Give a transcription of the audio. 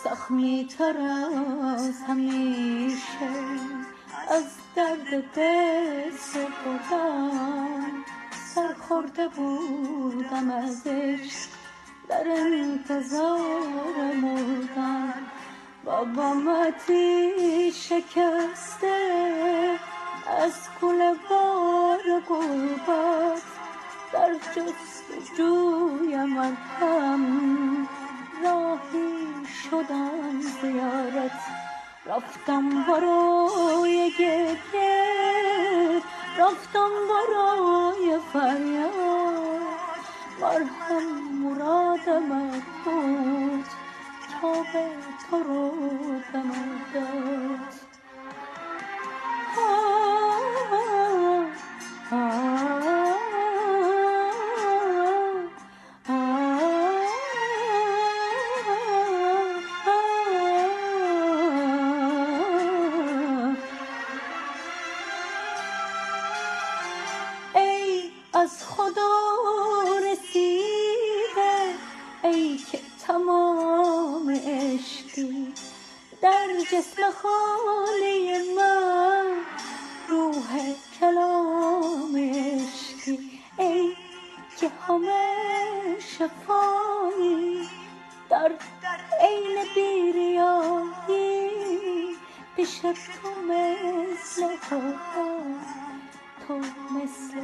زخمی تر از همیشه از درد قصه بودم، سرخورده بودم از عشق، در انتظار مردم. بابام آتیش شکسته از کوله بار غربت، در جستجوی من هم راهی شدم زیارت. رفتم برای گریه، رفتم برای فریاد، مرهم مرادم بود تا به تو رو دم داد. ای از خدا رسیده، ای که تمام عشقی در جسم خالی من، روح کلام عشقی، ای که همه شفایی در عین بیریایی، پیش تو مثل تو مثل